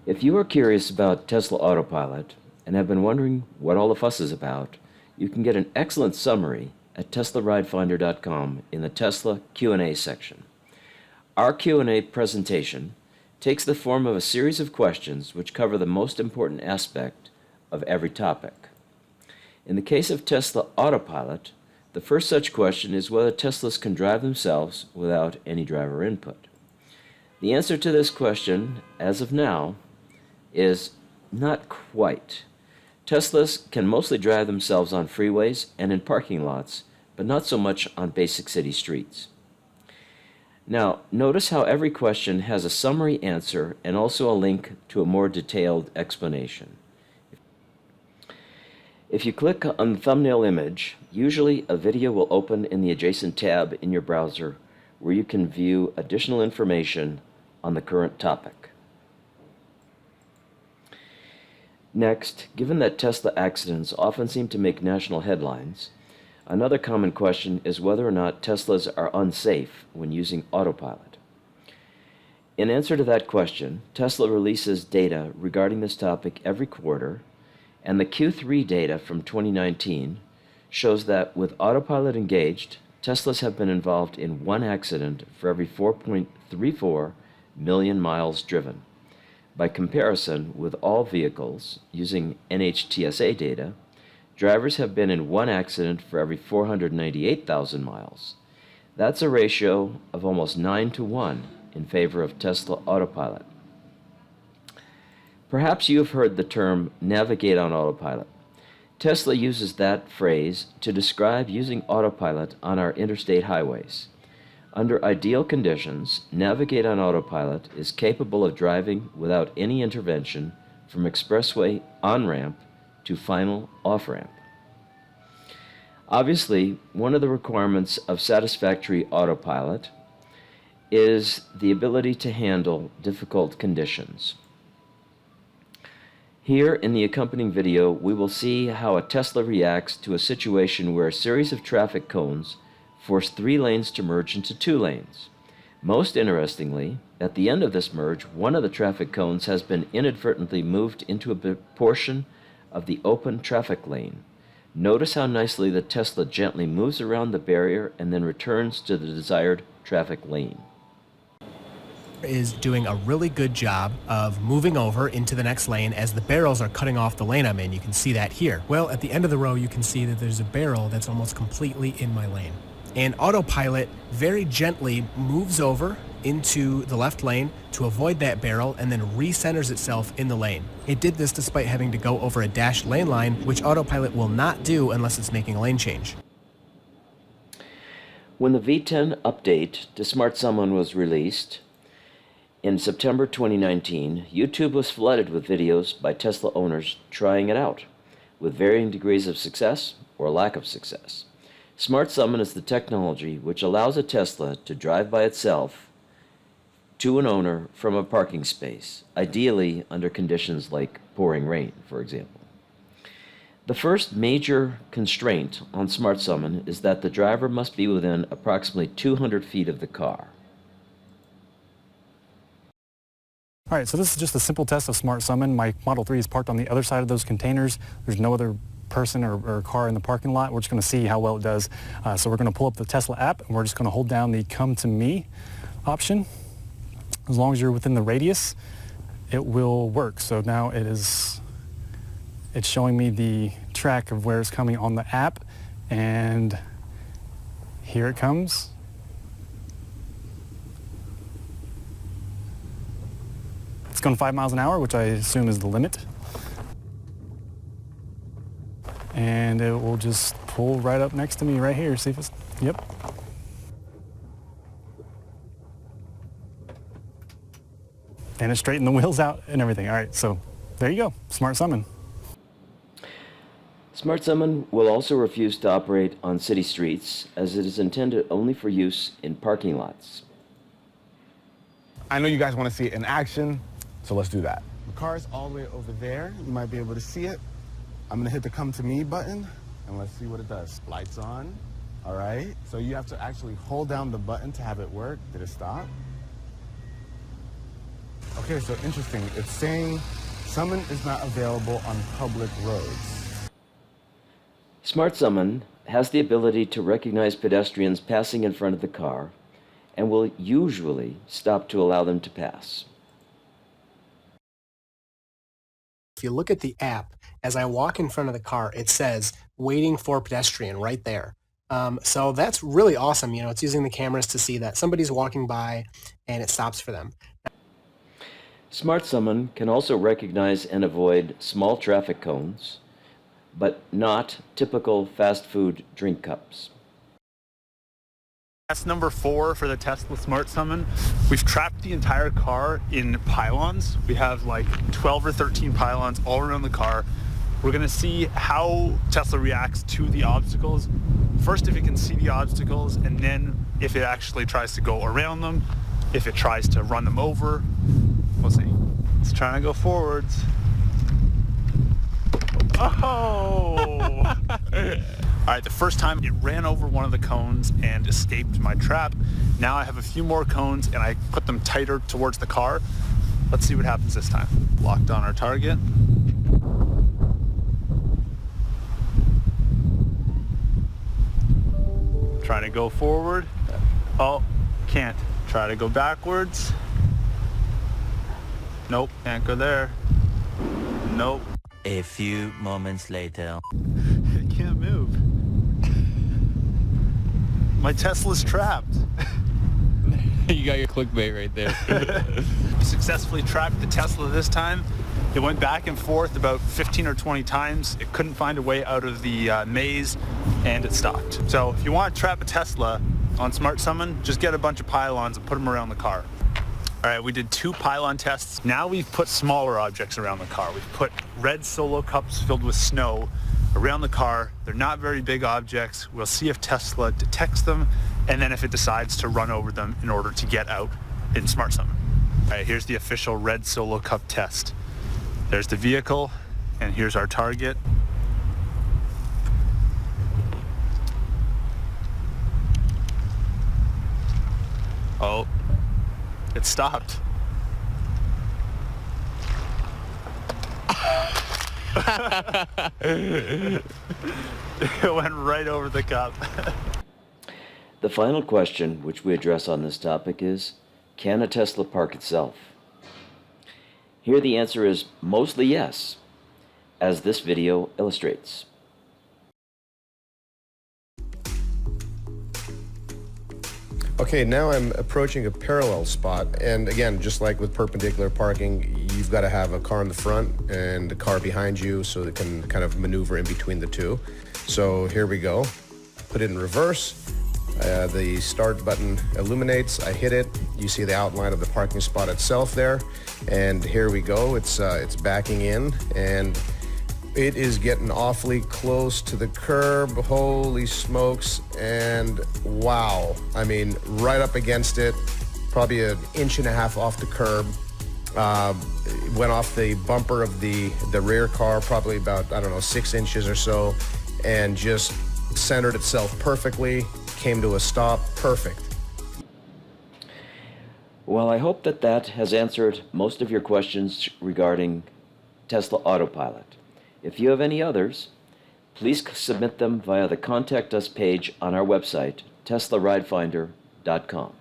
If you are curious about Tesla Autopilot and have been wondering what all the fuss is about, you can get an excellent summary at teslaridefinder.com in the Tesla Q&A section. Our Q&A presentation takes the form of a series of questions which cover the most important aspect of every topic. In the case of Tesla Autopilot, the first such question is whether Teslas can drive themselves without any driver input. The answer to this question, as of now, is not quite. Teslas can mostly drive themselves on freeways and in parking lots, but not so much on basic city streets. Now, notice how every question has a summary answer and also a link to a more detailed explanation. If you click on the thumbnail image, usually a video will open in the adjacent tab in your browser where you can view additional information on the current topic. Next, given that Tesla accidents often seem to make national headlines, another common question is whether or not Teslas are unsafe when using Autopilot. In answer to that question, Tesla releases data regarding this topic every quarter, and the Q3 data from 2019 shows that with Autopilot engaged, Teslas have been involved in one accident for every 4.34 million miles driven. By comparison, with all vehicles using NHTSA data, drivers have been in one accident for every 498,000 miles. That's a ratio of almost 9-to-1 in favor of Tesla Autopilot. Perhaps you have heard the term navigate on autopilot. Tesla uses that phrase to describe using autopilot on our interstate highways. Under ideal conditions, navigate on autopilot is capable of driving without any intervention from expressway on-ramp to final off-ramp. Obviously, one of the requirements of satisfactory autopilot is the ability to handle difficult conditions. Here in the accompanying video, we will see how a Tesla reacts to a situation where a series of traffic cones force 3 lanes to merge into 2 lanes. Most interestingly, at the end of this merge, one of the traffic cones has been inadvertently moved into a portion of the open traffic lane. Notice how nicely the Tesla gently moves around the barrier and then returns to the desired traffic lane. Is doing a really good job of moving over into the next lane as the barrels are cutting off the lane I'm in. You can see that here. Well, at the end of the row, you can see that there's a barrel that's almost completely in my lane. And Autopilot very gently moves over into the left lane to avoid that barrel and then recenters itself in the lane. It did this despite having to go over a dashed lane line, which Autopilot will not do unless it's making a lane change. When the V10 update to Smart Summon was released, in September 2019, YouTube was flooded with videos by Tesla owners trying it out, with varying degrees of success or lack of success. Smart Summon is the technology which allows a Tesla to drive by itself to an owner from a parking space, ideally under conditions like pouring rain, for example. The first major constraint on Smart Summon is that the driver must be within approximately 200 feet of the car. All right, so this is just a simple test of Smart Summon. My Model 3 is parked on the other side of those containers. There's no other person or car in the parking lot. We're just going to see how well it does. So we're going to pull up the Tesla app, and we're just going to hold down the Come to Me option. As long as you're within the radius, it will work. So now it's showing me the track of where it's coming on the app, and here it comes. It's going 5 miles an hour, which I assume is the limit. And it will just pull right up next to me right here. See if it's, yep. And it straightened the wheels out and everything. All right, so there you go, Smart Summon. Smart Summon will also refuse to operate on city streets, as it is intended only for use in parking lots. I know you guys want to see it in action, so let's do that. The car's all the way over there. You might be able to see it. I'm going to hit the Come to Me button, and let's see what it does. Lights on. All right. So you have to actually hold down the button to have it work. Did it stop? Okay, so interesting. It's saying Summon is not available on public roads. Smart Summon has the ability to recognize pedestrians passing in front of the car and will usually stop to allow them to pass. If you look at the app, as I walk in front of the car, it says waiting for pedestrian right there. So that's really awesome. It's using the cameras to see that somebody's walking by and it stops for them. Smart Summon can also recognize and avoid small traffic cones, but not typical fast food drink cups. That's number 4 for the Tesla Smart Summon. We've trapped the entire car in pylons. We have like 12 or 13 pylons all around the car. We're gonna see how Tesla reacts to the obstacles. First, if it can see the obstacles, and then if it actually tries to go around them, if it tries to run them over. We'll see. It's trying to go forwards. Oh! All right, the first time it ran over one of the cones and escaped my trap. Now I have a few more cones and I put them tighter towards the car. Let's see what happens this time. Locked on our target. Trying to go forward. Oh, can't. Try to go backwards. Nope, can't go there. Nope. A few moments later. I can't move. My Tesla's trapped. You got your clickbait right there. Successfully tracked the Tesla this time. It went back and forth about 15 or 20 times. It couldn't find a way out of the maze, and it stopped. So if you want to trap a Tesla on Smart Summon, just get a bunch of pylons and put them around the car. All right, we did 2 pylon tests. Now we've put smaller objects around the car. We've put red Solo cups filled with snow around the car. They're not very big objects. We'll see if Tesla detects them, and then if it decides to run over them in order to get out in Smart Summon. All right, here's the official red Solo cup test. There's the vehicle, and here's our target. Oh, it stopped. It went right over the cup. The final question which we address on this topic is, can a Tesla park itself? Here the answer is mostly yes, as this video illustrates. Okay, now I'm approaching a parallel spot, and again, just like with perpendicular parking, you've got to have a car in the front and a car behind you so it can kind of maneuver in between the two. So here we go. Put it in reverse. The start button illuminates. I hit it. You see the outline of the parking spot itself there, and here we go. It's backing in, and it is getting awfully close to the curb. Holy smokes. And wow. I mean, right up against it, probably 1.5 inches off the curb. Went off the bumper of the rear car, probably about, 6 inches or so, and just centered itself perfectly, came to a stop, perfect. Well, I hope that has answered most of your questions regarding Tesla Autopilot. If you have any others, please submit them via the Contact Us page on our website, teslaridefinder.com.